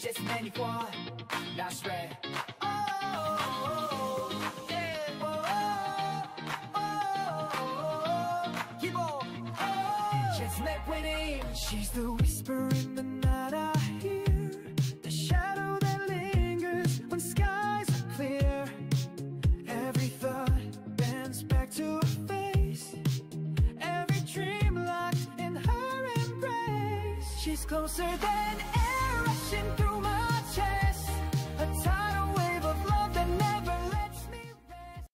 just 내니까 나스레 She's the whisper in the night I hear, the shadow that lingers when skies are clear. Every thought bends back to her face, every dream locked in her embrace. She's closer than air rushing through my chest, a tidal wave of love that never lets me rest.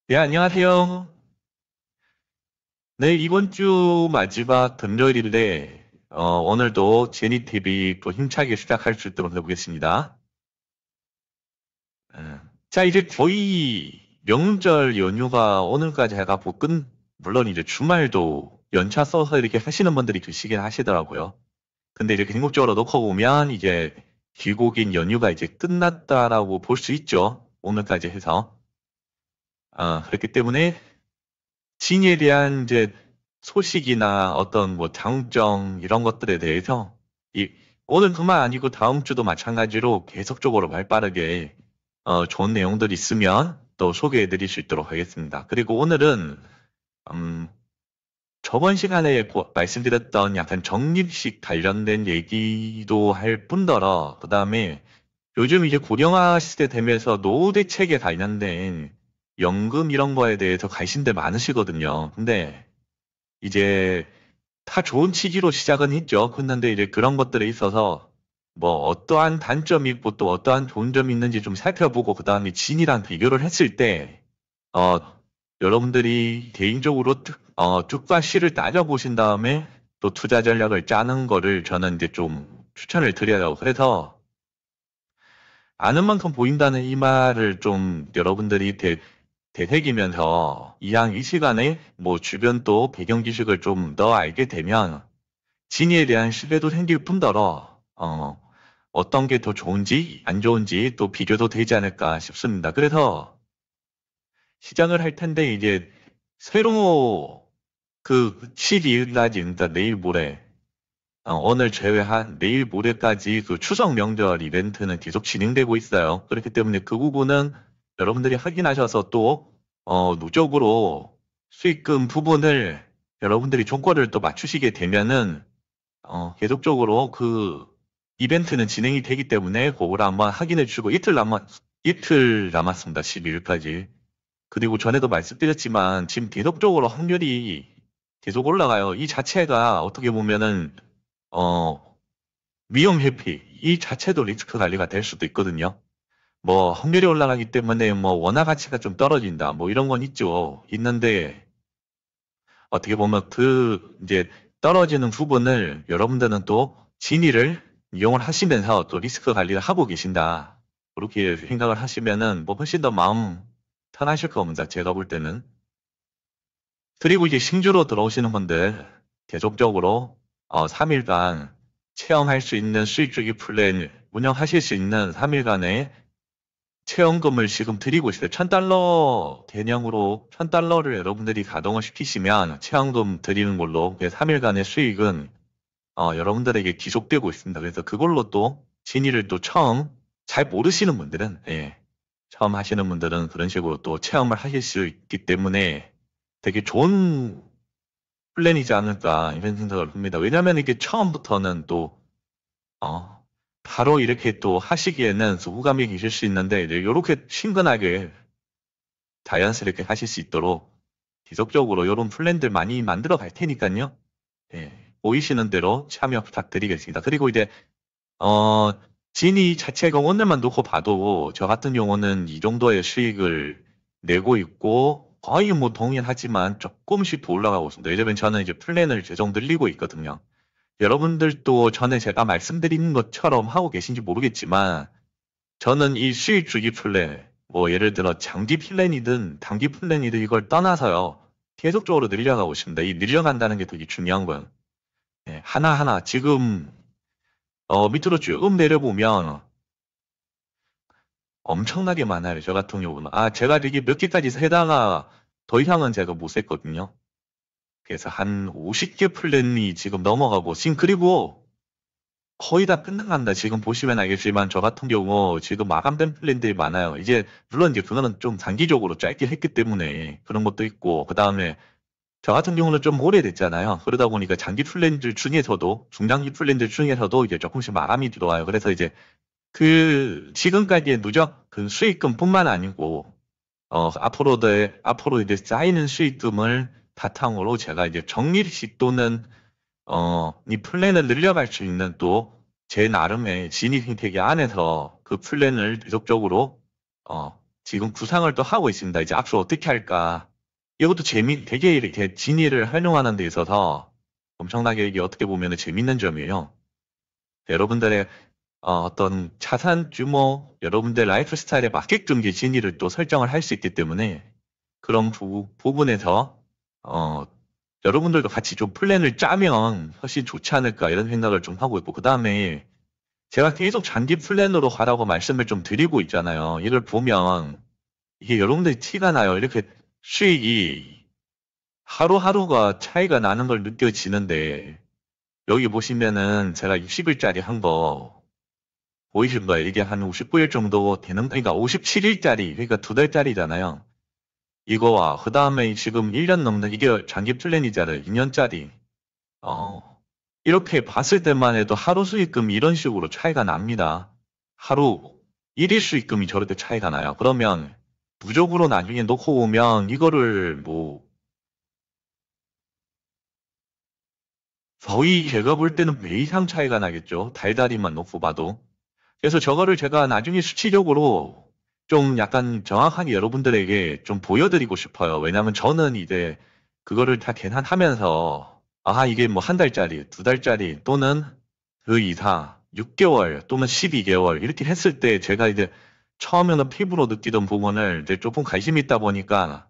네, 안녕하세요. 네, 이번 주 마지막 금요일인데, 오늘도 제니TV 또 힘차게 시작할 수 있도록 해보겠습니다. 자, 이제 거의 명절 연휴가 오늘까지 해가고 물론 이제 주말도 연차 써서 이렇게 하시는 분들이 계시긴 하시더라고요. 근데 이렇게 궁극적으로 놓고 보면 이제 길고 긴 연휴가 이제 끝났다라고 볼 수 있죠. 오늘까지 해서. 그렇기 때문에 진이에 대한 이제 소식이나 어떤 뭐 장점 이런 것들에 대해서 오늘뿐만 아니고 다음 주도 마찬가지로 계속적으로 발빠르게 좋은 내용들이 있으면 또 소개해 드릴 수 있도록 하겠습니다. 그리고 오늘은 저번 시간에 말씀드렸던 약간 적립식 관련된 얘기도 할 뿐더러 그 다음에 요즘 이제 고령화 시대 되면서 노후 대책에 관련된 연금 이런 거에 대해서 관심들 많으시거든요. 근데 이제 다 좋은 취지로 시작은 했죠. 그런데 이제 그런 것들에 있어서 뭐 어떠한 단점이 있고 또 어떠한 좋은 점이 있는지 좀 살펴보고 그 다음에 진이랑 비교를 했을 때 여러분들이 개인적으로 득과 실을 따져보신 다음에 또 투자 전략을 짜는 거를 저는 이제 좀 추천을 드려요. 그래서 아는 만큼 보인다는 이 말을 좀 여러분들이 되새기면서 이 시간에 뭐 주변 또 배경 지식을 좀 더 알게 되면 진이에 대한 신뢰도 생길 뿐더러 어떤 게 더 좋은지 안 좋은지 또 비교도 되지 않을까 싶습니다. 그래서 시작을 할 텐데 이제 새로 그 12일까지입니다. 내일 모레 오늘 제외한 내일 모레까지 그 추석 명절 이벤트는 계속 진행되고 있어요. 그렇기 때문에 그 부분은 여러분들이 확인하셔서 또 누적으로 수익금 부분을 여러분들이 조건을 또 맞추시게 되면은 계속적으로 그 이벤트는 진행이 되기 때문에 그걸 한번 확인해 주시고 이틀 남았습니다. 12일까지. 그리고 전에도 말씀드렸지만 지금 계속적으로 확률이 계속 올라가요. 이 자체가 어떻게 보면은 위험 회피 이 자체도 리스크 관리가 될 수도 있거든요. 뭐 확률이 올라가기 때문에 뭐 원화 가치가 좀 떨어진다 뭐 이런 건 있는데 어떻게 보면 그 이제 떨어지는 부분을 여러분들은 또 진위를 이용을 하시면서 또 리스크 관리를 하고 계신다 그렇게 생각을 하시면은 뭐 훨씬 더 마음 편하실 겁니다. 제가 볼 때는. 그리고 이제 신주로 들어오시는 분들 계속적으로 3일간 체험할 수 있는 수익주기 플랜 운영하실 수 있는 3일간의 체험금을 지금 드리고 있어요. $1,000 개념으로 $1,000를 여러분들이 가동을 시키시면 체험금 드리는 걸로 3일간의 수익은 여러분들에게 지속되고 있습니다. 그래서 그걸로 또 진위를 또 처음 잘 모르시는 분들은 처음 하시는 분들은 그런 식으로 또 체험을 하실 수 있기 때문에 되게 좋은 플랜이지 않을까 이런 생각을 합니다. 왜냐하면 이게 처음부터는 또 바로 이렇게 또 하시기에는 소부감이 계실 수 있는데 이렇게 친근하게 자연스럽게 하실 수 있도록 지속적으로 이런 플랜들 많이 만들어 갈 테니까요. 보이시는 대로 참여 부탁드리겠습니다. 그리고 이제 진이 자체가 오늘만 놓고 봐도 저 같은 경우는 이 정도의 수익을 내고 있고 거의 뭐 동일하지만 조금씩 더 올라가고 있습니다. 왜냐면 저는 이제 플랜을 계속 늘리고 있거든요. 여러분들도 전에 제가 말씀드린 것처럼 하고 계신지 모르겠지만 저는 이 수익 주기 플랜 뭐 예를 들어 장기 플랜이든 단기 플랜이든 이걸 떠나서요. 계속적으로 늘려가고 있습니다. 이 늘려간다는 게 되게 중요한 거예요. 하나하나 지금 밑으로 쭉 내려보면 엄청나게 많아요. 저 같은 경우는. 제가 이게 몇 개까지 세다가 더 이상은 제가 못 셌거든요. 그래서 한 50개 플랜이 지금 넘어가고, 지금 그리고 거의 다 끝나간다. 지금 보시면 알겠지만, 저 같은 경우 지금 마감된 플랜들이 많아요. 이제, 물론 이제 그거는 좀 단기적으로 짧게 했기 때문에 그런 것도 있고, 그 다음에 저 같은 경우는 좀 오래됐잖아요. 그러다 보니까 장기 플랜들 중에서도, 중장기 플랜들 중에서도 이제 조금씩 마감이 들어와요. 그래서 이제 지금까지의 누적 그 수익금뿐만 아니고, 앞으로 이제 쌓이는 수익금을 바탕으로 제가 이제 적립식 또는, 이 플랜을 늘려갈 수 있는 또 제 나름의 진입 형태계 안에서 그 플랜을 계속적으로, 지금 구상을 또 하고 있습니다. 이제 앞으로 어떻게 할까. 이것도 되게 이렇게 진의를 활용하는 데 있어서 엄청나게 이게 어떻게 보면 재밌는 점이에요. 여러분들의 어떤 자산 규모, 여러분들 라이프 스타일에 맞게끔 이제 진위를 또 설정을 할 수 있기 때문에 그런 부분에서 어, 여러분들도 같이 좀 플랜을 짜면 훨씬 좋지 않을까 이런 생각을 좀 하고 있고 그 다음에 제가 계속 장기 플랜으로 가라고 말씀을 좀 드리고 있잖아요. 이걸 보면 이게 여러분들이 티가 나요. 이렇게 수익이 하루하루가 차이가 나는 걸 느껴지는데 여기 보시면은 제가 60일짜리 한 거 보이신가요? 이게 한 59일 정도 그러니까 57일짜리, 그러니까 2달짜리잖아요. 이거와, 그 다음에 지금 1년 넘는, 이게 장기 플랜이잖아요. 2년짜리. 이렇게 봤을 때만 해도 하루 수익금이 이런 식으로 차이가 납니다. 하루, 1일 수익금이 저렇게 차이가 나요. 그러면, 무적으로 나중에 놓고 오면, 이거를 거의 제가 볼 때는 배 이상 차이가 나겠죠. 달달이만 놓고 봐도. 그래서 저거를 제가 나중에 수치적으로 좀 약간 정확하게 여러분들에게 좀 보여드리고 싶어요. 왜냐면 저는 이제 그거를 다 계산하면서 이게 뭐 한 달짜리, 2달짜리 또는 그 이상 6개월 또는 12개월 이렇게 했을 때 제가 이제 처음에는 피부로 느끼던 부분을 이제 조금 관심이 있다 보니까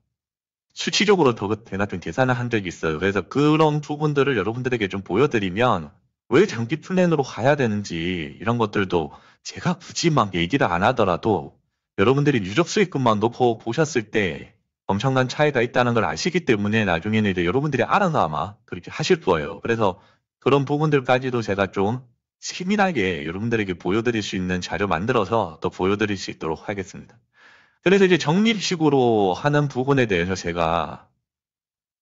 수치적으로 더 대낮 좀 계산을 한 적이 있어요. 그래서 그런 부분들을 여러분들에게 좀 보여드리면 왜 장기 플랜으로 가야 되는지 이런 것들도 제가 굳이 막 얘기를 안 하더라도 여러분들이 누적 수익금만 놓고 보셨을 때 엄청난 차이가 있다는 걸 아시기 때문에 나중에는 이제 여러분들이 알아서 아마 그렇게 하실 거예요. 그래서 그런 부분들까지도 제가 좀 세밀하게 여러분들에게 보여드릴 수 있는 자료 만들어서 또 보여드릴 수 있도록 하겠습니다. 그래서 이제 적립식으로 하는 부분에 대해서 제가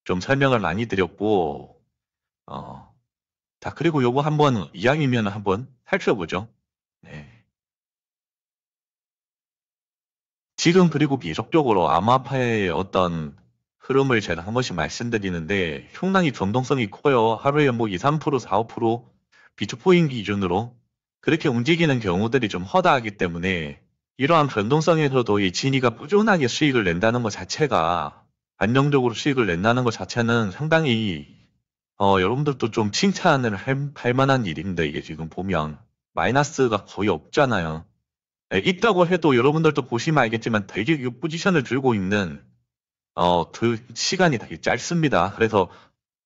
좀 설명을 많이 드렸고, 어, 그리고 요거 한번 이왕이면 한번 살펴보죠. 네. 지금 그리고 계속적으로 암호화폐의 어떤 흐름을 제가 한 번씩 말씀드리는데, 상당히 변동성이 커요. 하루에 뭐 2, 3%, 4, 5% 비트코인 기준으로 그렇게 움직이는 경우들이 좀 허다하기 때문에, 이러한 변동성에서도 이 진이가 꾸준하게 수익을 낸다는 것 자체가, 안정적으로 수익을 낸다는 것 자체는 상당히, 여러분들도 좀 칭찬을 할 만한 일인데, 이게 지금 보면, 마이너스가 거의 없잖아요. 예, 있다고 해도 여러분들도 보시면 알겠지만 되게 이 포지션을 들고 있는, 그 시간이 되게 짧습니다. 그래서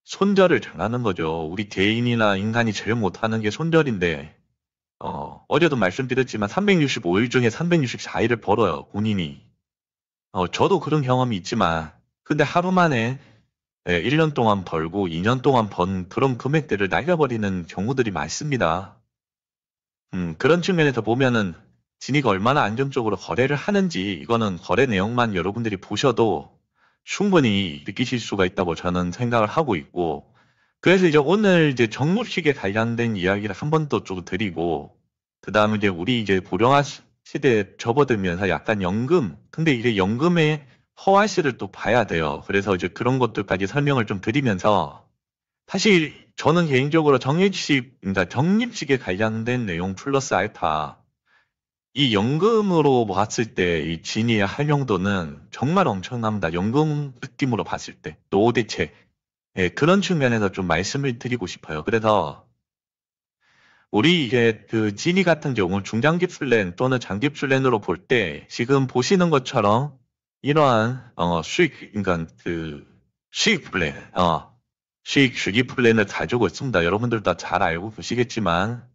손절을 잘하는 거죠. 우리 개인이나 인간이 제일 못하는 게 손절인데, 어제도 말씀드렸지만 365일 중에 364일을 벌어요, 본인이. 저도 그런 경험이 있지만, 근데 하루 만에 1년 동안 벌고 2년 동안 번 그런 금액들을 날려버리는 경우들이 많습니다. 그런 측면에서 보면은 진이가 얼마나 안정적으로 거래를 하는지 이거는 거래 내용만 여러분들이 보셔도 충분히 느끼실 수가 있다고 저는 생각을 하고 있고, 그래서 이제 오늘 이제 정립식에 관련된 이야기를 한 번 더 좀 드리고, 그 다음에 이제 우리 이제 고령화 시대에 접어들면서 약간 연금, 근데 이제 연금의 허와시를 또 봐야 돼요. 그래서 이제 그런 것들까지 설명을 좀 드리면서, 사실 저는 개인적으로 그러니까 적립식에 관련된 내용 플러스 알파, 이 연금으로 봤을 때 이 진이의 활용도는 정말 엄청납니다. 연금 느낌으로 봤을 때. 노대체. 예, 그런 측면에서 좀 말씀을 드리고 싶어요. 그래서 우리 이게 그 진이 같은 경우 중장기 플랜 또는 장기 플랜으로 볼 때 지금 보시는 것처럼 이러한 그러니까 그 수익 플랜, 수익 주기 플랜을 가지고 있습니다. 여러분들 다 잘 알고 계시겠지만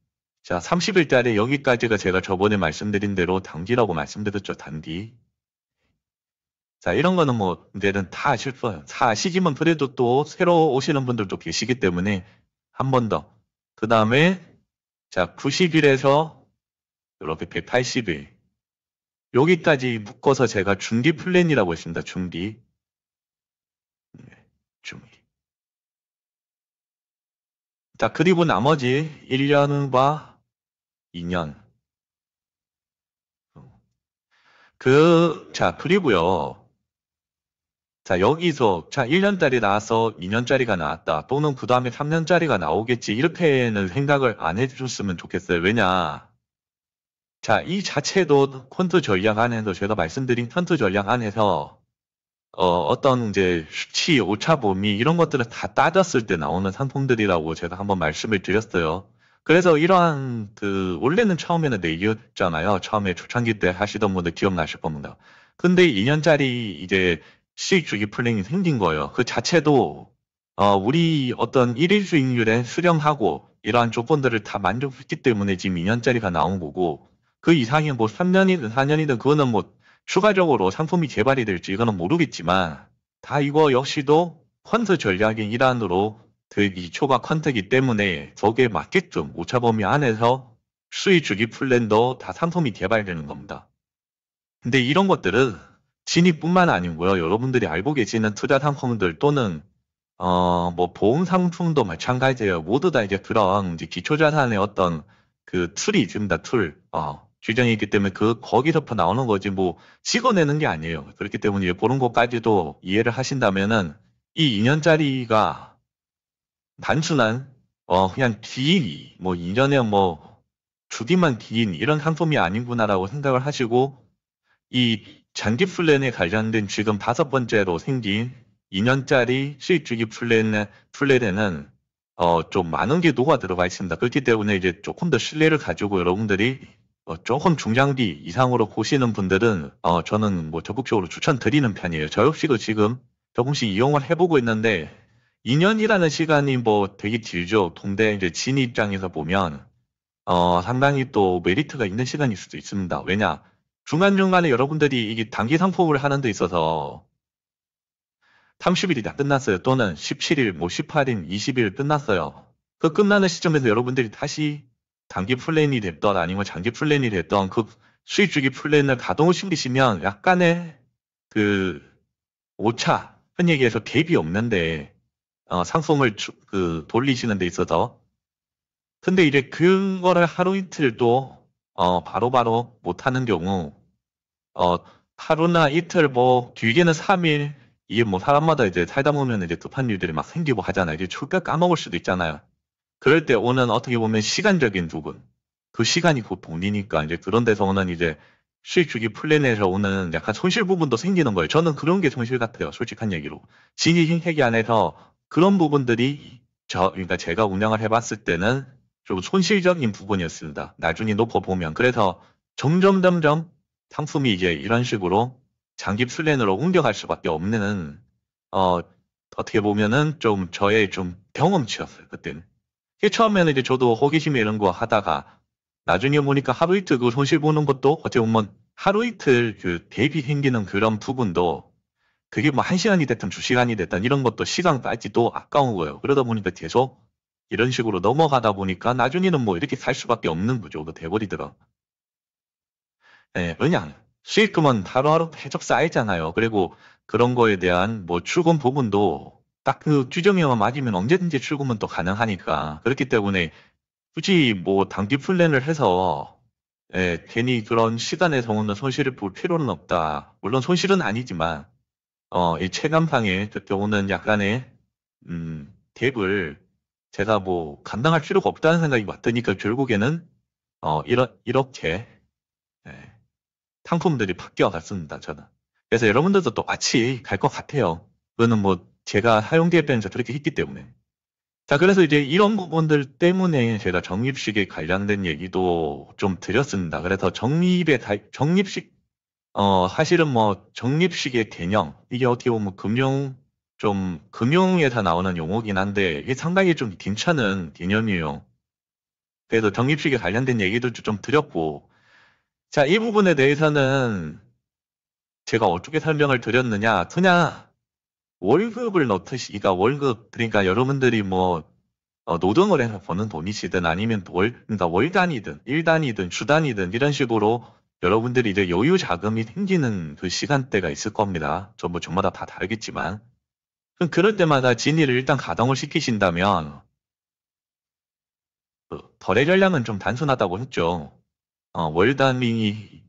자, 30일짜리 여기까지가 제가 저번에 말씀드린 대로 단기라고 말씀드렸죠, 단기. 자, 이런 거는 뭐, 이제는 다 아실 거예요. 다 아시지만 그래도 또 새로 오시는 분들도 계시기 때문에 한 번 더. 그 다음에, 자, 90일에서 이렇게 180일. 여기까지 묶어서 제가 중기 플랜이라고 했습니다. 중기. 네, 중기. 자, 그리고 나머지 1년과 2년. 자, 그리고요. 자, 여기서, 자, 1년짜리 나와서 2년짜리가 나왔다. 또는 그 다음에 3년짜리가 나오겠지. 이렇게는 생각을 안 해주셨으면 좋겠어요. 왜냐. 자, 이 자체도 퀀트 전략 안에서 제가 말씀드린 퀀트 전략 안에서, 어떤 이제 수치, 오차 범위, 이런 것들을 다 따졌을 때 나오는 상품들이라고 제가 한번 말씀을 드렸어요. 그래서 이러한, 원래는 처음에는 내기였잖아요. 처음에 초창기 때 하시던 분들 기억나실 겁니다. 근데 2년짜리 이제 수익 주기 플랜이 생긴 거예요. 그 자체도, 우리 어떤 1일 수익률에 수령하고 이러한 조건들을 다 만족했기 때문에 지금 2년짜리가 나온 거고, 그 이상이 뭐 3년이든 4년이든 그거는 뭐 추가적으로 상품이 개발이 될지 이거는 모르겠지만, 다 이거 역시도 퀀트 전략의 일환으로 이 초과 퀀트이기 때문에 거기에 맞게끔 오차 범위 안에서 수익 주기 플랜도 다 상품이 개발되는 겁니다. 근데 이런 것들은 진입뿐만 아니고요. 여러분들이 알고 계시는 투자 상품들 또는 뭐 보험 상품도 마찬가지예요. 모두 다 이제 그런 이제 기초자산의 어떤 그 툴이 있습니다. 툴. 규정이 있기 때문에 거기서부터 나오는 거지 뭐 찍어내는 게 아니에요. 그렇기 때문에 그런 것까지도 이해를 하신다면은 이 2년짜리가 단순한 그냥 긴 뭐 2년에 뭐 주기만 긴 이런 상품이 아니구나라고 생각을 하시고 이 장기 플랜에 관련된 지금 5번째로 생긴 2년짜리 수익 주기 플랜에는 좀 많은 게 녹아 들어가 있습니다. 그렇기 때문에 이제 조금 더 신뢰를 가지고 여러분들이 조금 중장기 이상으로 보시는 분들은 저는 뭐 적극적으로 추천드리는 편이에요. 저 역시도 지금 조금씩 이용을 해보고 있는데 2년이라는 시간이 뭐 되게 길죠. 동대 이제 진 입장에서 보면 상당히 또 메리트가 있는 시간일 수도 있습니다. 왜냐? 중간중간에 여러분들이 이게 단기 상품을 하는 데 있어서 30일이 다 끝났어요. 또는 17일, 뭐 18일, 20일 끝났어요. 그 끝나는 시점에서 여러분들이 다시 단기 플랜이 됐던 아니면 장기 플랜이 됐던 그 수익 주기 플랜을 가동을 시키시면 약간의 그 오차, 흔히 얘기해서 갭이 없는데 상품을 돌리시는 데 있어서 근데 이제 그거를 하루 이틀도 바로바로 못하는 경우 하루나 이틀 뭐 길게는 3일 이게 뭐 사람마다 이제 살다 보면 이제 급한 일들이 막 생기고 하잖아요. 이제 출가 까먹을 수도 있잖아요. 그럴 때 오는 어떻게 보면 시간적인 부분 그 시간이 곧 돈이니까 이제 그런 데서 오는 이제 수익 주기 플랜에서 오는 약간 손실 부분도 생기는 거예요. 저는 그런 게 손실 같아요. 솔직한 얘기로. 진입회계 안에서 그런 부분들이 그러니까 제가 운영을 해봤을 때는 좀 손실적인 부분이었습니다. 나중에 놓고보면. 그래서 점점 상품이 이제 이런 식으로 장기 플랜으로 옮겨갈 수밖에 없는, 어떻게 보면은 좀 저의 좀 경험치였어요, 그때는. 처음에는 이제 저도 호기심에 이런 거 하다가 나중에 보니까 하루 이틀 그 손실 보는 것도 어떻게 보면 하루 이틀 그 대비 생기는 그런 부분도 그게 뭐 1시간이 됐든 2시간이 됐든 이런 것도 시간 빠지도 아까운 거예요. 그러다 보니까 계속 이런 식으로 넘어가다 보니까 나중에는 뭐 이렇게 살 수밖에 없는 구조가 돼버리더라. 예, 왜냐? 수익금은 하루하루 계속 쌓이잖아요. 그리고 그런 거에 대한 뭐 출금 부분도 딱 그 규정에만 맞으면 언제든지 출금은 또 가능하니까. 그렇기 때문에 굳이 뭐 단기 플랜을 해서 괜히 그런 시간에서 오는 손실을 볼 필요는 없다. 물론 손실은 아니지만 이 체감상의 그때 오는 약간의 갭을 제가 뭐 감당할 필요가 없다는 생각이 왔더니까 결국에는 이렇게 예, 상품들이 바뀌어 갔습니다. 저는. 그래서 여러분들도 똑같이 갈 것 같아요. 그거는 뭐 제가 사용자 입장에서 그렇게 했기 때문에. 자, 그래서 이제 이런 부분들 때문에 제가 적립식에 관련된 얘기도 좀 드렸습니다. 그래서 적립식, 사실은 뭐 적립식의 개념, 이게 어떻게 보면 금융에서 나오는 용어긴 한데, 이게 상당히 좀 괜찮은 개념이에요. 그래서 적립식에 관련된 얘기도 좀 드렸고, 자, 이 부분에 대해서는 제가 어떻게 설명을 드렸느냐, 그냥 월급을 넣듯이, 그러니까 월급, 그러니까 여러분들이 뭐, 노동을 해서 버는 돈이시든 아니면 그러니까 월 단위든, 일 단위든, 주 단위든 이런 식으로 여러분들이 이제 여유 자금이 생기는 그 시간대가 있을 겁니다. 전부 저마다 다 다르겠지만. 그럼 그럴 때마다 진위를 일단 가동을 시키신다면, 거래 전략은 좀 단순하다고 했죠. 월 단위,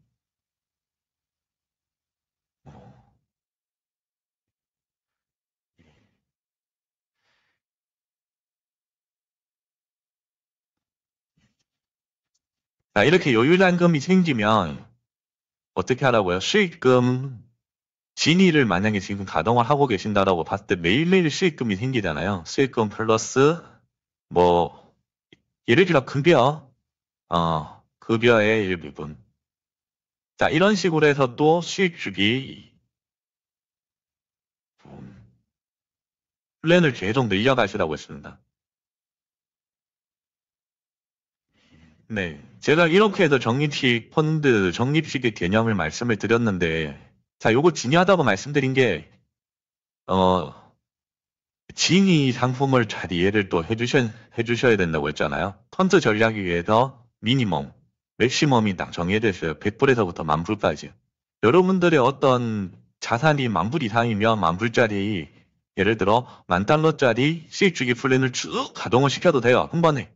어, 자, 이렇게 여유 잔금이 생기면 어떻게 하라고요? 수익금, 진위를 만약에 지금 가동을 하고 계신다라고 봤을 때 매일매일 수익금이 생기잖아요. 수익금 플러스, 뭐, 예를 들어 급여의 일부분. 자, 이런 식으로 해서 또 수익 주기, 플랜을 계속 늘려가시라고 했습니다. 네. 제가 이렇게 해서 적립식 펀드, 적립식의 개념을 말씀을 드렸는데, 자, 요거 중요하다고 말씀드린 게, 어, 진위 상품을 잘 이해를 또 해주셔야 된다고 했잖아요. 펀드 전략에 의해서 미니멈, 맥시멈이 딱 정해져 있어요. 100불에서부터 10,000불까지. 여러분들의 어떤 자산이 10,000불 이상이면 10,000불짜리, 예를 들어 10,000달러짜리 수익주기 플랜을 쭉 가동을 시켜도 돼요. 한 번에.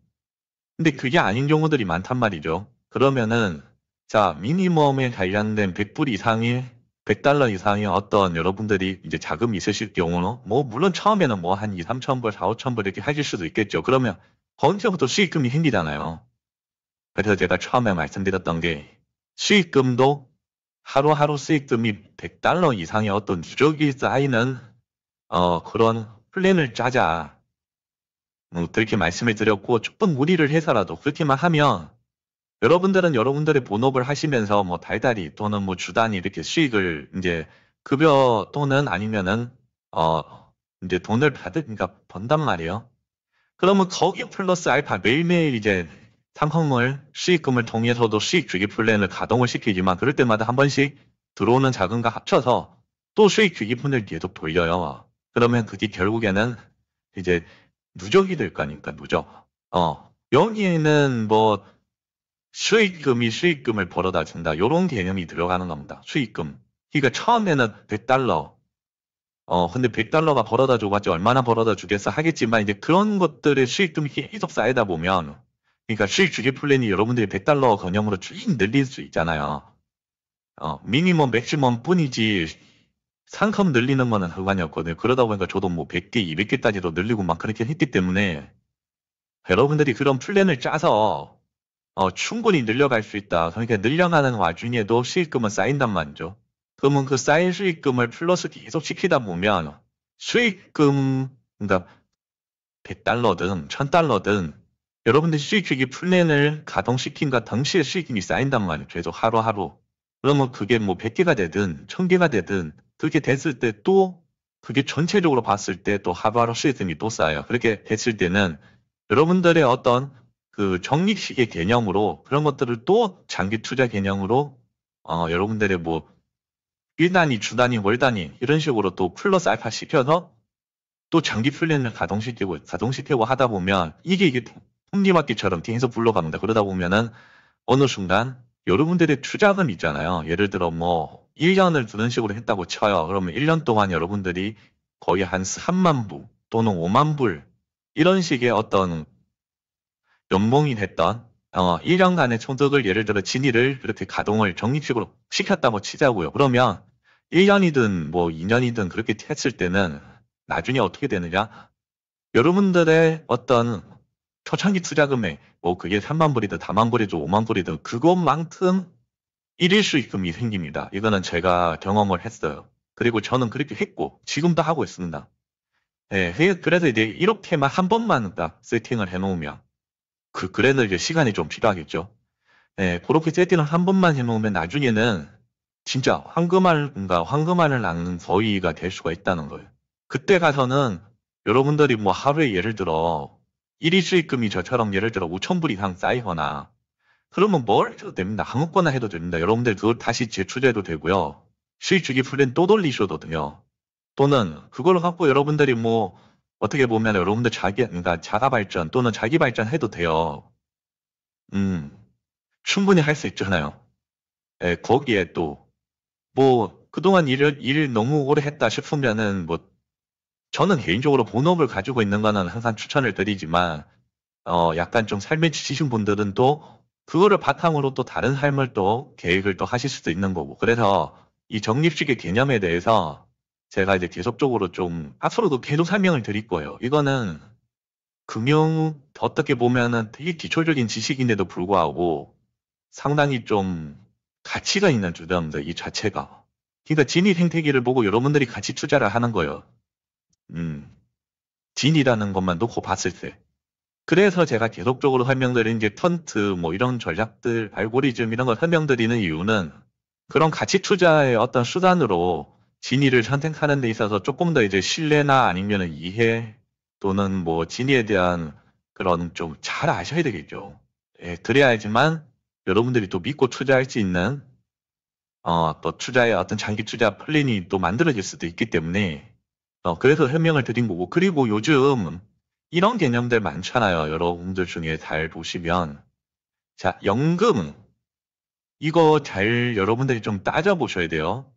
근데 그게 아닌 경우들이 많단 말이죠. 그러면은, 자, 미니멈에 관련된 100불 이상의, 100달러 이상의 어떤 여러분들이 이제 자금이 있으실 경우는, 뭐, 물론 처음에는 뭐 한 2, 3천 불, 4, 5천 불 이렇게 하실 수도 있겠죠. 그러면, 거기서부터 수익금이 생기잖아요. 그래서 제가 처음에 말씀드렸던 게, 수익금도 하루하루 수익금이 100달러 이상의 어떤 누적이 쌓이는, 그런 플랜을 짜자. 그렇게 말씀을 드렸고, 조금 무리를 해서라도 그렇게만 하면, 여러분들은 여러분들의 본업을 하시면서 뭐 달달이 또는 뭐 주단위 이렇게 수익을 이제 급여 또는 아니면은, 어, 이제 돈을 그러니까 번단 말이에요. 그러면 거기 플러스 알파 매일매일 이제 상품을, 수익금을 통해서도 수익 주기 플랜을 가동을 시키지만 그럴 때마다 한 번씩 들어오는 자금과 합쳐서 또 수익 주기 플랜을 계속 돌려요. 그러면 그게 결국에는 이제 누적이 될 거니까, 누적. 여기에는 뭐, 수익금이 수익금을 벌어다 준다. 요런 개념이 들어가는 겁니다. 수익금. 그러니까 처음에는 100달러. 근데 100달러가 벌어다 줘봤자 얼마나 벌어다 주겠어 하겠지만, 이제 그런 것들의 수익금이 계속 쌓이다 보면, 그러니까 수익 주기 플랜이 여러분들이 100달러 개념으로 쭉 늘릴 수 있잖아요. 미니멈, 맥시멈 뿐이지, 상품 늘리는 거는 상관이었거든요. 그러다 보니까 저도 뭐 100개, 200개까지도 늘리고 막 그렇게 했기 때문에 여러분들이 그런 플랜을 짜서 충분히 늘려갈 수 있다. 그러니까 늘려가는 와중에도 수익금은 쌓인단 말이죠. 그러면 그 쌓인 수익금을 플러스 계속 시키다 보면 수익금, 그러니까 100달러든 1000달러든 여러분들이 수익주기 플랜을 가동시킨과 동시에 수익금이 쌓인단 말이에요. 계속 하루하루. 그러면 그게 뭐 100개가 되든 1000개가 되든 그렇게 됐을 때 또 그게 전체적으로 봤을 때 또 하루하루 수익금이 또 쌓여요. 그렇게 됐을 때는 여러분들의 어떤 그 적립식의 개념으로 그런 것들을 또 장기 투자 개념으로 여러분들의 뭐 일 단위, 주 단위, 월 단위 이런 식으로 또 플러스 알파 시켜서 또 장기 플랜을 가동시키고 하다 보면 이게 톱니바퀴처럼 계속 굴러갑니다. 그러다 보면은 어느 순간 여러분들의 투자금 있잖아요. 예를 들어 뭐 1년을 두는 식으로 했다고 쳐요. 그러면 1년 동안 여러분들이 거의 한 3만 불 또는 5만 불 이런 식의 어떤 연봉이 됐던 1년간의 소득을 예를 들어 진위를 그렇게 가동을 적립식으로 시켰다고 치자고요. 그러면 1년이든 뭐 2년이든 그렇게 했을 때는 나중에 어떻게 되느냐? 여러분들의 어떤 초창기 투자 금액, 뭐 그게 3만 불이든 4만 불이든 5만 불이든 그것만큼 일일 수익금이 생깁니다. 이거는 제가 경험을 했어요. 그리고 저는 그렇게 했고 지금도 하고 있습니다. 예, 그래서 이제 이렇게만 한 번만 딱 세팅을 해놓으면 그래도 이제 시간이 좀 필요하겠죠. 예, 그렇게 세팅을 한 번만 해놓으면 나중에는 진짜 황금알을 낳는 거위가 될 수가 있다는 거예요. 그때 가서는 여러분들이 뭐 하루에 예를 들어 일위 수익금이 저처럼 예를 들어 5,000불 이상 쌓이거나 그러면 뭘 해도 됩니다. 한국거나 해도 됩니다. 여러분들 그걸 다시 재투자해도 되고요. 수익 주기 플랜 또 돌리셔도 돼요. 또는 그걸 갖고 여러분들이 뭐 어떻게 보면 여러분들 그러니까 자가 발전 또는 자기 발전해도 돼요. 충분히 할 수 있잖아요. 예, 거기에 또 뭐 그동안 일 너무 오래 했다 싶으면은 뭐 저는 개인적으로 본업을 가지고 있는 거는 항상 추천을 드리지만 약간 좀 삶에 지치신 분들은 또 그거를 바탕으로 또 다른 삶을 또 계획을 또 하실 수도 있는 거고. 그래서 이 적립식의 개념에 대해서 제가 이제 계속적으로 좀 앞으로도 계속 설명을 드릴 거예요. 이거는 금융 어떻게 보면은 되게 기초적인 지식인데도 불구하고 상당히 좀 가치가 있는 주제입니다. 이 자체가. 그러니까 진위 생태계를 보고 여러분들이 같이 투자를 하는 거예요. 진이라는 것만 놓고 봤을 때. 그래서 제가 계속적으로 설명드린 이제 턴트 뭐 이런 전략들, 알고리즘 이런 걸 설명드리는 이유는 그런 가치 투자의 어떤 수단으로 진위를 선택하는 데 있어서 조금 더 이제 신뢰나 아니면 이해 또는 뭐 진위에 대한 그런 좀 잘 아셔야 되겠죠. 예, 그래야지만 여러분들이 또 믿고 투자할 수 있는 또 투자의 어떤 장기 투자 플랜이 또 만들어질 수도 있기 때문에 그래서 설명을 드린 거고. 그리고 요즘 이런 개념들 많잖아요. 여러분들 중에 잘 보시면. 자, 연금. 이거 잘 여러분들이 좀 따져보셔야 돼요.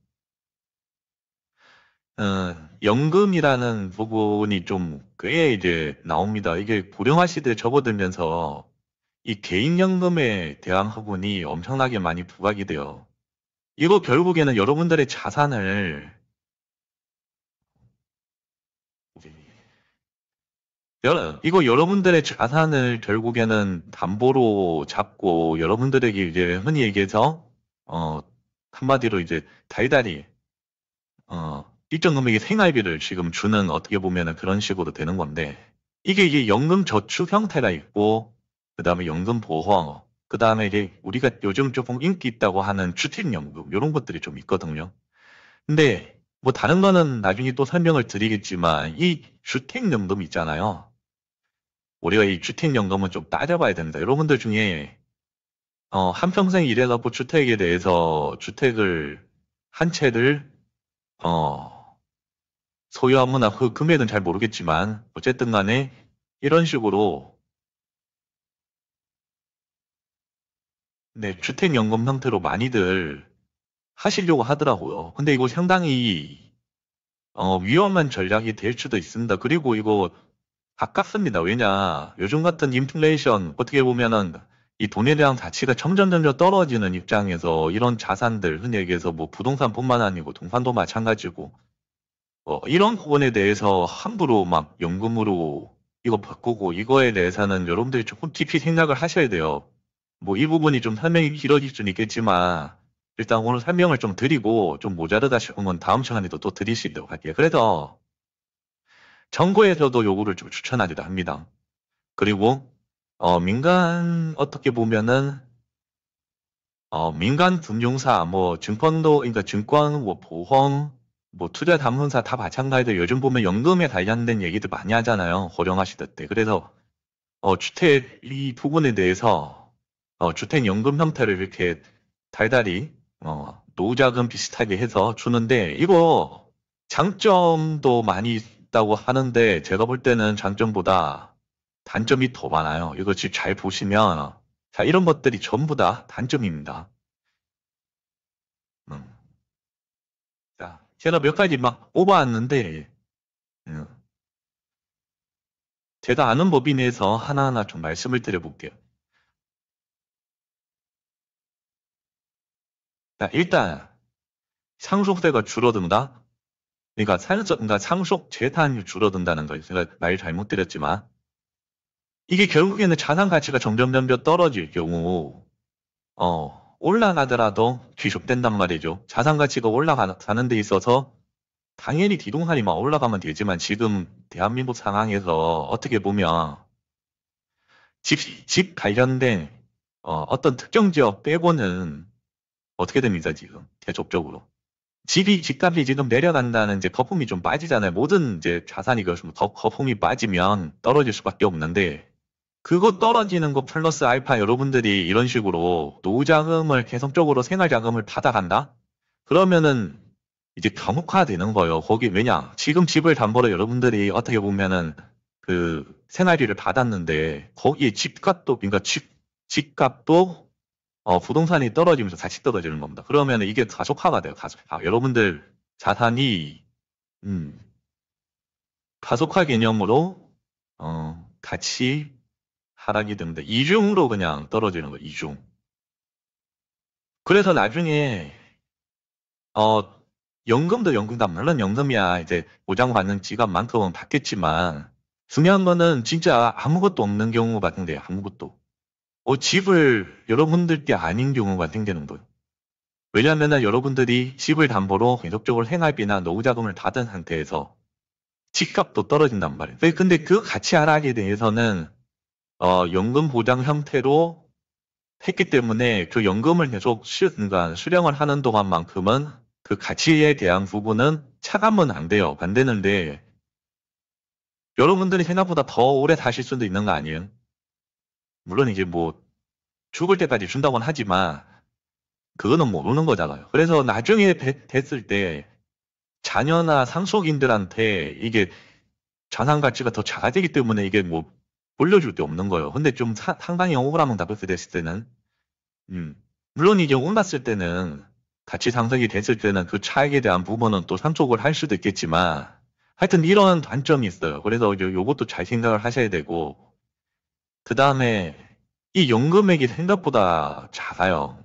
연금이라는 부분이 좀 꽤 이제 나옵니다. 이게 고령화 시대에 접어들면서 이 개인연금에 대한 부분이 엄청나게 많이 부각이 돼요. 이거 결국에는 여러분들의 자산을 이제 이거 여러분들의 자산을 결국에는 담보로 잡고 여러분들에게 이제 흔히 얘기해서 어 한마디로 이제 달달이 일정 금액의 생활비를 지금 주는 어떻게 보면은 그런 식으로 되는 건데 이게 이제 연금 저축 형태가 있고 그다음에 연금 보험 그다음에 이제 우리가 요즘 조금 인기 있다고 하는 주택연금 이런 것들이 좀 있거든요. 근데 뭐 다른 거는 나중에 또 설명을 드리겠지만 이 주택연금 있잖아요. 우리가 이 주택연금은 좀 따져봐야 됩니다. 여러분들 중에 한평생 일해갖고 주택에 대해서 주택을 한 채를 소유하거나 그 금액은 잘 모르겠지만 어쨌든 간에 이런 식으로 네, 주택연금 형태로 많이들 하시려고 하더라고요. 근데 이거 상당히 위험한 전략이 될 수도 있습니다. 그리고 이거 가깝습니다. 왜냐, 요즘 같은 인플레이션, 어떻게 보면은 이 돈에 대한 가치가 점점 떨어지는 입장에서 이런 자산들, 흔히 얘기해서 뭐 부동산뿐만 아니고 동산도 마찬가지고, 이런 부분에 대해서 함부로 막 연금으로 이거 바꾸고 이거에 대해서는 여러분들이 조금 깊이 생각을 하셔야 돼요. 뭐 이 부분이 좀 설명이 길어질 수는 있겠지만, 일단 오늘 설명을 좀 드리고 좀 모자르다 싶으면 다음 시간에도 또 드릴 수 있도록 할게요. 그래서 정부에서도 요구를 좀 추천하기도 합니다. 그리고 민간 어떻게 보면은 민간 금융사 뭐 증권도 그러니까 증권 뭐 보험 뭐 투자 담론사 다 마찬가지로 요즘 보면 연금에 관련된 얘기들 많이 하잖아요. 고령화 시대 때. 그래서 주택 이 부분에 대해서 주택연금 형태를 이렇게 달달이 노후자금 비슷하게 해서 주는데 이거 장점도 많이 있다고 하는데 제가 볼 때는 장점보다 단점이 더 많아요. 이거 지금 잘 보시면 자 이런 것들이 전부 다 단점입니다. 음. 자 제가 몇 가지 막 뽑아왔는데 음, 제가 아는 법에 내에서 하나하나 좀 말씀을 드려볼게요. 자 일단 상속세가 줄어든다. 그러니까 상속 재산이 줄어든다는 거예요. 제가 말 잘못 드렸지만 이게 결국에는 자산 가치가 점점 떨어질 경우 올라가더라도 귀속된단 말이죠. 자산 가치가 올라가는 데 있어서 당연히 기동산이 막 올라가면 되지만 지금 대한민국 상황에서 어떻게 보면 집 관련된 어떤 특정 지역 빼고는 어떻게 됩니까 지금 계속적으로 집값이 지금 내려간다는 이제 거품이 좀 빠지잖아요. 모든 이제 자산이 그렇습니다. 거품이 빠지면 떨어질 수밖에 없는데 그거 떨어지는 거 플러스 알파 여러분들이 이런 식으로 노후자금을 계속적으로 생활자금을 받아간다? 그러면은 이제 과묵화되는 거예요. 거기 왜냐? 지금 집을 담보로 여러분들이 어떻게 보면은 그 생활비를 받았는데 거기에 집값도 그러니까 집값도 부동산이 떨어지면서 같이 떨어지는 겁니다. 그러면 이게 가속화가 돼요. 가속화. 여러분들 자산이 음, 가속화 개념으로 같이 하락이 됩니다. 이중으로 그냥 떨어지는 거예요. 이중. 그래서 나중에 어 연금도 연금다. 물론 연금이야 이제 보장받는 지갑만큼은 받겠지만 중요한 거는 진짜 아무것도 없는 경우가 생겨요. 아무것도. 집을 여러분들 게 아닌 경우가 생기는 거예요. 왜냐하면 여러분들이 집을 담보로 계속적으로 생활비나 노후자금을 받은 상태에서 집값도 떨어진단 말이에요. 근데 그 가치 하락에 대해서는 연금 보장 형태로 했기 때문에 그 연금을 계속 그러니까 수령을 하는 동안만큼은 그 가치에 대한 부분은 차감은 안 돼요. 안 되는데 여러분들이 생각보다 더 오래 사실 수도 있는 거 아니에요? 물론 이제 뭐 죽을 때까지 준다고는 하지만 그거는 모르는 거잖아요. 그래서 나중에 됐을 때 자녀나 상속인들한테 이게 자산 가치가 더 작아지기 때문에 이게 뭐 돌려줄 게 없는 거예요. 근데 좀 상당히 억울하면 그렇게 됐을 때는 음, 물론 이제 올랐을 때는 가치 상승이 됐을 때는 그 차익에 대한 부분은 또 상속을 할 수도 있겠지만 하여튼 이런 단점이 있어요. 그래서 이제 요것도 잘 생각을 하셔야 되고 그 다음에 이 연금액이 생각보다 작아요.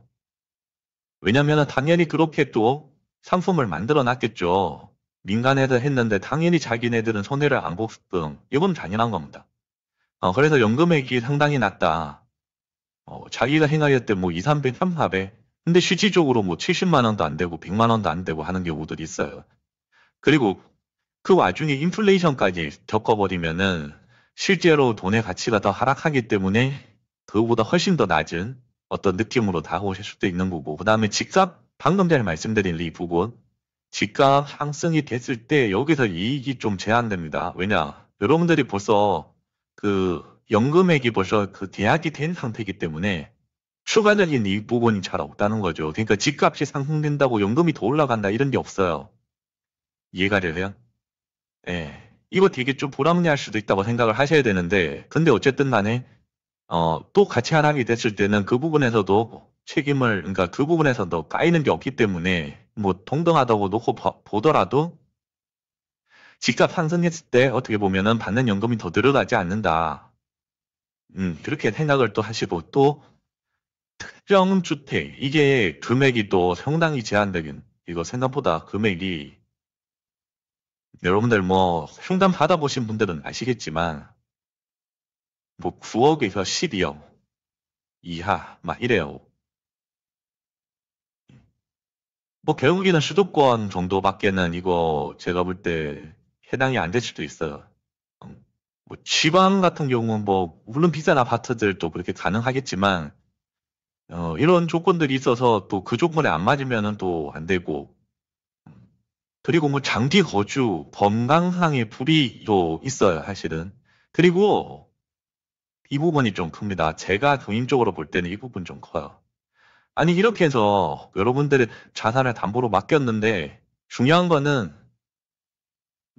왜냐면은 당연히 그렇게 또 상품을 만들어 놨겠죠. 민간에서 했는데 당연히 자기네들은 손해를 안 보게끔 이건 당연한 겁니다. 그래서 연금액이 상당히 낮다. 자기가 생각할 때 뭐 2, 300, 3, 400. 근데 실질적으로 뭐 70만 원도 안 되고 100만 원도 안 되고 하는 경우들이 있어요. 그리고 그 와중에 인플레이션까지 겪어버리면은 실제로 돈의 가치가 더 하락하기 때문에 그거보다 훨씬 더 낮은 어떤 느낌으로 다가오실 수도 있는 거고. 그 다음에 집값, 방금 전에 말씀드린 이 부분. 집값 상승이 됐을 때 여기서 이익이 좀 제한됩니다. 왜냐? 여러분들이 벌써 그 연금액이 벌써 그 계약이 된 상태이기 때문에 추가적인 이익 부분이 잘 없다는 거죠. 그러니까 집값이 상승된다고 연금이 더 올라간다 이런 게 없어요. 이해가 되세요? 예. 이거 되게 좀 불합리할 수도 있다고 생각을 하셔야 되는데, 근데 어쨌든 간에, 또 같이 하락이 됐을 때는 그 부분에서도 책임을, 그러니까 그 부분에서도 까이는 게 없기 때문에, 뭐, 동등하다고 놓고 보더라도, 집값 상승했을 때 어떻게 보면은 받는 연금이 더 늘어나지 않는다. 그렇게 생각을 또 하시고, 또, 특정 주택, 이게 금액이 또 상당히 제한적인, 이거 생각보다 금액이 여러분들 뭐 흉담 받아보신 분들은 아시겠지만 뭐 9억에서 12억 이하 막 이래요. 뭐 결국에는 수도권 정도밖에는 이거 제가 볼 때 해당이 안 될 수도 있어요. 뭐 지방 같은 경우는 뭐 물론 비싼 아파트들도 그렇게 가능하겠지만 이런 조건들이 있어서 또 그 조건에 안 맞으면은 또 안 되고 그리고 뭐 장기 거주 건강상의 불이도 있어요 사실은. 그리고 이 부분이 좀 큽니다. 제가 개인적으로 볼 때는 이 부분 좀 커요. 아니, 이렇게 해서 여러분들의 자산을 담보로 맡겼는데, 중요한 거는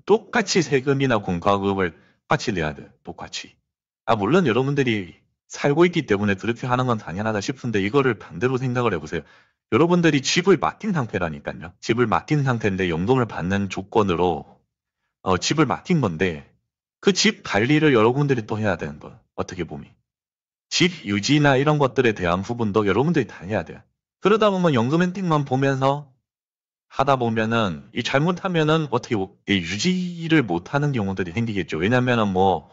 똑같이 세금이나 공과금을 똑같이 내야 돼요. 똑같이. 물론 여러분들이 살고 있기 때문에 그렇게 하는 건 당연하다 싶은데, 이거를 반대로 생각을 해보세요. 여러분들이 집을 맡긴 상태라니까요. 집을 맡긴 상태인데 연금을 받는 조건으로 집을 맡긴 건데, 그 집 관리를 여러분들이 또 해야 되는 거예요. 어떻게 보면. 집 유지나 이런 것들에 대한 부분도 여러분들이 다 해야 돼요. 그러다 보면 연금 혜택만 보면서 하다 보면은 이 잘못하면은 어떻게 유지를 못하는 경우들이 생기겠죠. 왜냐면은 뭐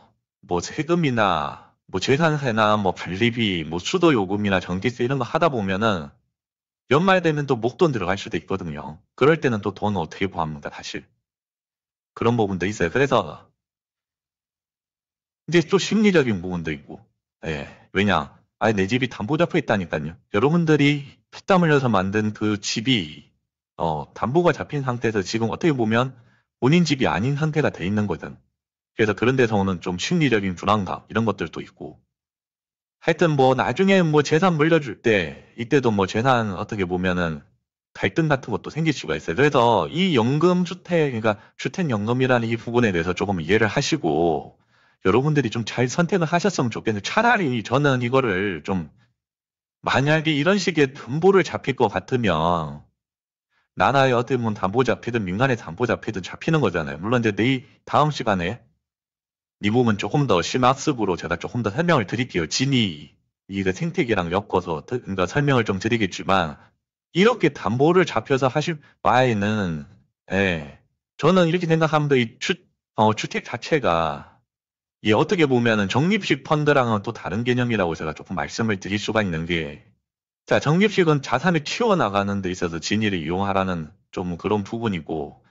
세금이나 뭐 재산세나 뭐 관리비, 뭐 수도 요금이나 전기세 이런 거 하다 보면은 연말 되면 또 목돈 들어갈 수도 있거든요. 그럴 때는 또 돈 어떻게 보합니까, 사실. 그런 부분도 있어요. 그래서 이제 또 심리적인 부분도 있고, 예. 왜냐? 아니, 내 집이 담보 잡혀 있다니까요. 여러분들이 피땀 흘려서 만든 그 집이, 담보가 잡힌 상태에서 지금 어떻게 보면 본인 집이 아닌 상태가 돼 있는 거든. 그래서 그런 데서 오는 좀 심리적인 불안감, 이런 것들도 있고. 하여튼 뭐 나중에 뭐 재산 물려줄 때 이때도 뭐 재산 어떻게 보면은 갈등 같은 것도 생길 수가 있어요. 그래서 이 연금주택, 그러니까 주택연금이라는 이 부분에 대해서 조금 이해를 하시고 여러분들이 좀 잘 선택을 하셨으면 좋겠는데 차라리 저는 이거를 좀 만약에 이런 식의 담보를 잡힐 것 같으면 나라의 어떻게 보면 담보 잡히든 민간의 담보 잡히든 잡히는 거잖아요. 물론 이제 다음 시간에 이 부분 조금 더 심학습으로 제가 조금 더 설명을 드릴게요. 진이 이거 생태계랑 엮어서 그러니까 설명을 좀 드리겠지만 이렇게 담보를 잡혀서 하실 바에는 예, 저는 이렇게 생각합니다. 주택 자체가 이 어떻게 보면은 적립식 펀드랑은 또 다른 개념이라고 제가 조금 말씀을 드릴 수가 있는 게 자, 적립식은 자산을 키워나가는 데 있어서 진위를 이용하라는 좀 그런 부분이고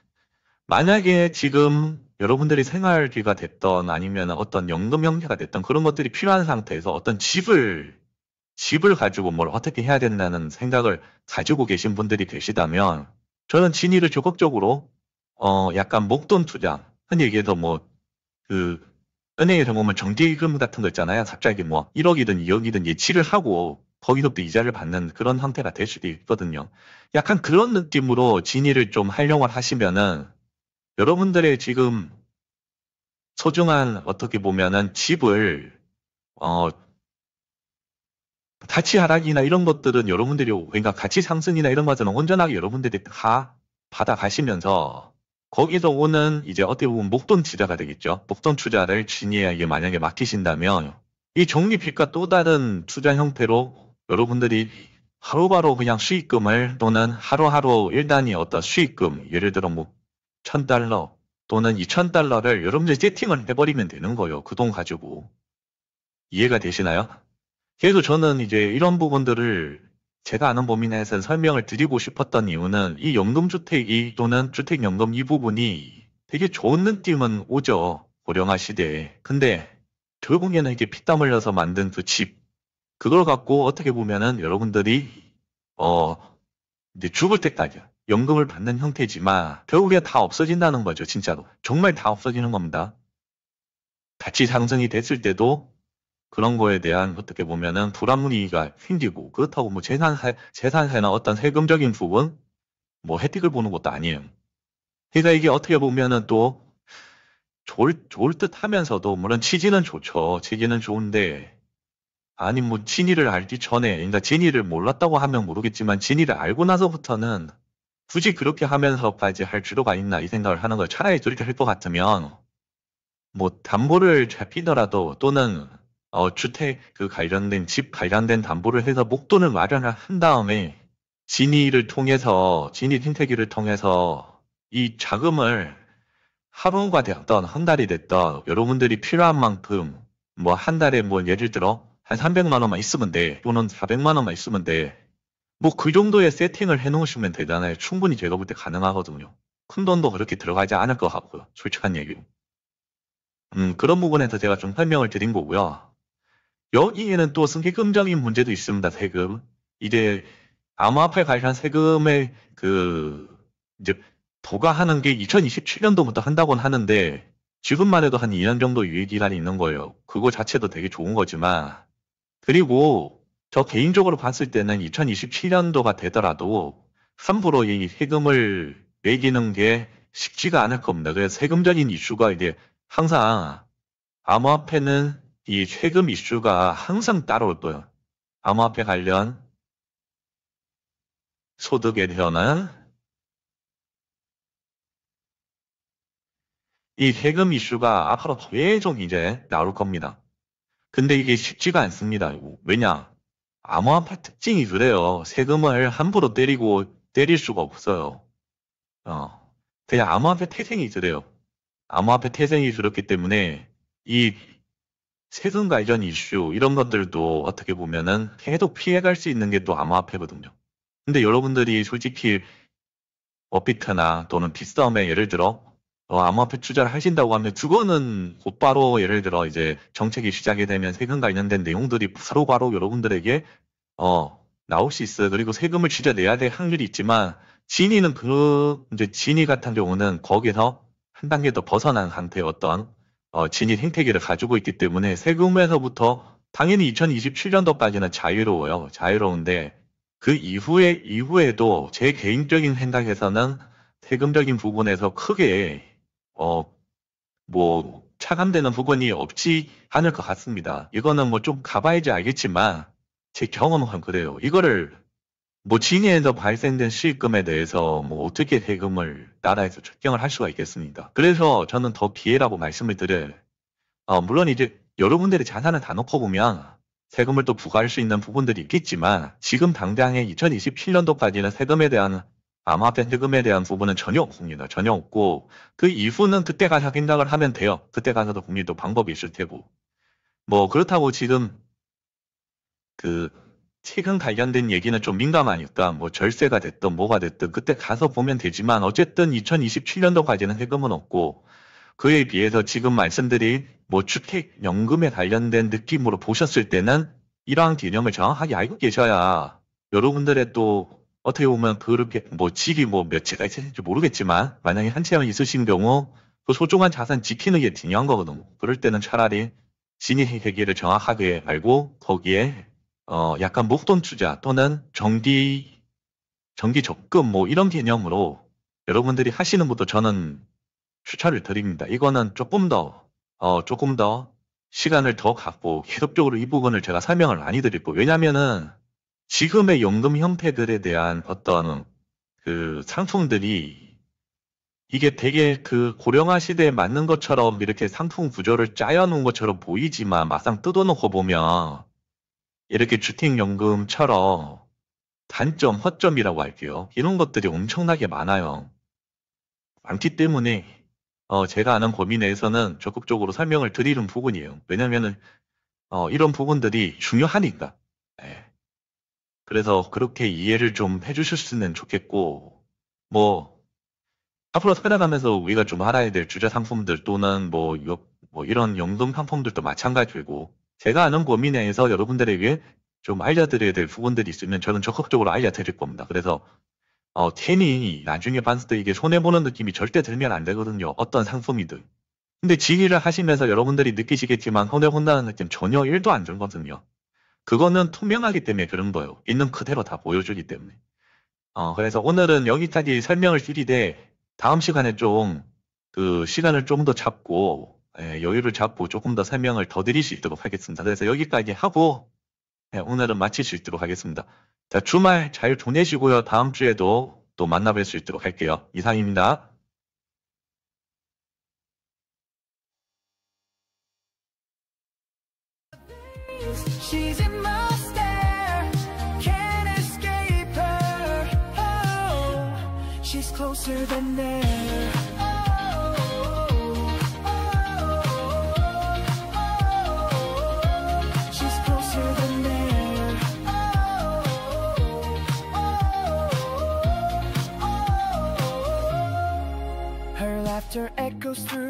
만약에 지금 여러분들이 생활비가 됐던 아니면 어떤 연금 형태가 됐던 그런 것들이 필요한 상태에서 어떤 집을 가지고 뭘 어떻게 해야 된다는 생각을 가지고 계신 분들이 계시다면 저는 진위를 적극적으로 약간 목돈 투자 흔히 얘기해서 뭐 그 은행에서 보면 정기예금 같은 거 있잖아요. 갑자기 뭐 1억이든 2억이든 예치를 하고 거기서부터 이자를 받는 그런 형태가 될 수도 있거든요. 약간 그런 느낌으로 진위를 좀 활용을 하시면은 여러분들의 지금 소중한 어떻게 보면은 집을 어 가치 하락이나 이런 것들은 여러분들이 그러니까 가치 상승이나 이런 것들은 온전하게 여러분들이 다 받아가시면서 거기서 오는 이제 어떻게 보면 목돈 투자가 되겠죠. 목돈 투자를 진이에게 만약에 맡기신다면 이 적립식과 또 다른 투자 형태로 여러분들이 바로바로 그냥 수익금을 또는 하루하루 일단이 어떤 수익금 예를 들어 뭐 1000달러 또는 2000달러를 여러분들이 세팅을 해버리면 되는 거예요. 그 돈 가지고. 이해가 되시나요? 그래서 저는 이제 이런 부분들을 제가 아는 범위 내에서 설명을 드리고 싶었던 이유는 이 연금주택이 또는 주택연금 이 부분이 되게 좋은 느낌은 오죠. 고령화 시대에. 근데 결국에는 이게 피땀 흘려서 만든 그 집, 그걸 갖고 어떻게 보면은 여러분들이 어 이제 죽을 때까지 연금을 받는 형태지만 결국에 다 없어진다는 거죠. 진짜로. 정말 다 없어지는 겁니다. 가치 상승이 됐을 때도 그런 거에 대한 어떻게 보면은 불합리가 생기고 그렇다고 뭐 재산세나 어떤 세금적인 부분 뭐 혜택을 보는 것도 아니에요. 그러니까 이게 어떻게 보면은 또 좋을 듯 하면서도 물론 취지는 좋죠. 취지는 좋은데 아니 뭐 진위를 알기 전에 그러니까 진위를 몰랐다고 하면 모르겠지만 진위를 알고 나서부터는 굳이 그렇게 하면서까지 할 필요가 있나 이 생각을 하는 거예요. 차라리 그렇게 할 것 같으면 뭐 담보를 잡히더라도 또는 주택 그 관련된 집 관련된 담보를 해서 목돈을 마련을 한 다음에 진위를 통해서 진위 생태계를 통해서 이 자금을 하루가 됐던 한 달이 됐던 여러분들이 필요한 만큼 뭐 한 달에 뭐 예를 들어 한 300만 원만 있으면 돼 또는 400만 원만 있으면 돼 뭐 그 정도의 세팅을 해 놓으시면 되잖아요. 충분히 제가 볼 때 가능하거든요. 큰 돈도 그렇게 들어가지 않을 것 같고요. 솔직한 얘기로. 그런 부분에서 제가 좀 설명을 드린 거고요. 여기에는 또 세금적인 문제도 있습니다. 세금. 이제 암호화폐 관련 세금의 이제 부과하는 게 2027년도부터 한다고는 하는데 지금만 해도 한 2년 정도 유예기간이 있는 거예요. 그거 자체도 되게 좋은 거지만 그리고 저 개인적으로 봤을 때는 2027년도가 되더라도 3%의 세금을 매기는 게 쉽지가 않을 겁니다. 그래서 세금적인 이슈가 이제 항상 암호화폐는 이 세금 이슈가 항상 따라오고요. 암호화폐 관련 소득에 대한 이 세금 이슈가 앞으로 계속 이제 나올 겁니다. 근데 이게 쉽지가 않습니다. 왜냐? 암호화폐 특징이 그래요. 세금을 함부로 때릴 수가 없어요. 그냥 암호화폐 태생이 그래요. 암호화폐 태생이 그렇기 때문에 이 세금 관련 이슈 이런 것들도 어떻게 보면은 계속 피해갈 수 있는 게 또 암호화폐거든요. 근데 여러분들이 솔직히 업비트나 또는 빗썸에 예를 들어 암호화폐 투자를 하신다고 하면 그거는 곧바로 예를 들어 이제 정책이 시작이 되면 세금 관련된 내용들이 바로바로 여러분들에게 나올 수 있어요. 그리고 세금을 진짜 내야 될 확률이 있지만 진위는 이제 진위 같은 경우는 거기서 한 단계 더 벗어난 상태의 어떤 진위 생태계를 가지고 있기 때문에 세금에서부터 당연히 2027년도까지는 자유로워요. 자유로운데 그 이후에도 제 개인적인 생각에서는 세금적인 부분에서 크게 뭐 차감되는 부분이 없지 않을 것 같습니다. 이거는 뭐 좀 가봐야지 알겠지만 제 경험은 그래요. 이거를 뭐 진해에서 발생된 수익금에 대해서 뭐 어떻게 세금을 나라에서 책정을 할 수가 있겠습니다. 그래서 저는 더 기회라고 말씀을 드려요. 물론 이제 여러분들이 자산을 다 놓고 보면 세금을 또 부과할 수 있는 부분들이 있겠지만 지금 당장에 2027년도까지는 세금에 대한 암호화폐 세금에 대한 부분은 전혀 없습니다. 전혀 없고 그 이후는 그때 가서 생각을 하면 돼요. 그때 가서도 분명히 또 방법이 있을 테고 뭐 그렇다고 지금 그 세금 관련된 얘기는 좀 민감하니까 뭐 절세가 됐든 뭐가 됐든 그때 가서 보면 되지만 어쨌든 2027년도까지는 세금은 없고 그에 비해서 지금 말씀드린 뭐 주택연금에 관련된 느낌으로 보셨을 때는 이러한 개념을 정확하게 알고 계셔야 여러분들의 또 어떻게 보면 그렇게 뭐 직이 뭐 몇 채가 있을지 모르겠지만 만약에 한 채만 있으신 경우 그 소중한 자산 지키는 게 중요한 거거든요. 그럴 때는 차라리 진입 세계를 정확하게 알고 거기에 약간 목돈 투자 또는 정기 적금 뭐 이런 개념으로 여러분들이 하시는 것도 저는 추천을 드립니다. 이거는 조금 더 시간을 더 갖고 계속적으로 이 부분을 제가 설명을 많이 드리고 왜냐면은 지금의 연금 형태들에 대한 어떤 그 상품들이 이게 되게 그 고령화 시대에 맞는 것처럼 이렇게 상품 구조를 짜여놓은 것처럼 보이지만 막상 뜯어놓고 보면 이렇게 주택연금처럼 단점, 허점이라고 할게요. 이런 것들이 엄청나게 많아요. 많기 때문에 제가 아는 범위 내에서는 적극적으로 설명을 드리는 부분이에요. 왜냐면은 이런 부분들이 중요하니까. 네. 그래서 그렇게 이해를 좀 해주셨으면 좋겠고 뭐 앞으로 살아가면서 우리가 좀 알아야 될 주제 상품들 또는 뭐 이런 연금 상품들도 마찬가지고 제가 아는 범위 내에서 여러분들에게 좀 알려드려야 될 부분들이 있으면 저는 적극적으로 알려드릴 겁니다. 그래서 괜히 나중에 봤을 때 이게 손해보는 느낌이 절대 들면 안 되거든요. 어떤 상품이든. 근데 지휘를 하시면서 여러분들이 느끼시겠지만 손해본다는 느낌 전혀 1도 안 들거든요. 그거는 투명하기 때문에 그런 거예요. 있는 그대로 다 보여주기 때문에. 그래서 오늘은 여기까지 설명을 드리되 다음 시간에 좀 그 시간을 좀 더 잡고 여유를 잡고 조금 더 설명을 더 드릴 수 있도록 하겠습니다. 그래서 여기까지 하고 오늘은 마칠 수 있도록 하겠습니다. 자, 주말 잘 보내시고요. 다음 주에도 또 만나뵐 수 있도록 할게요. 이상입니다. She's in my stare, can't escape her. Oh, she's closer than air. Oh, oh, oh, she's closer than air. Oh, her laughter echoes through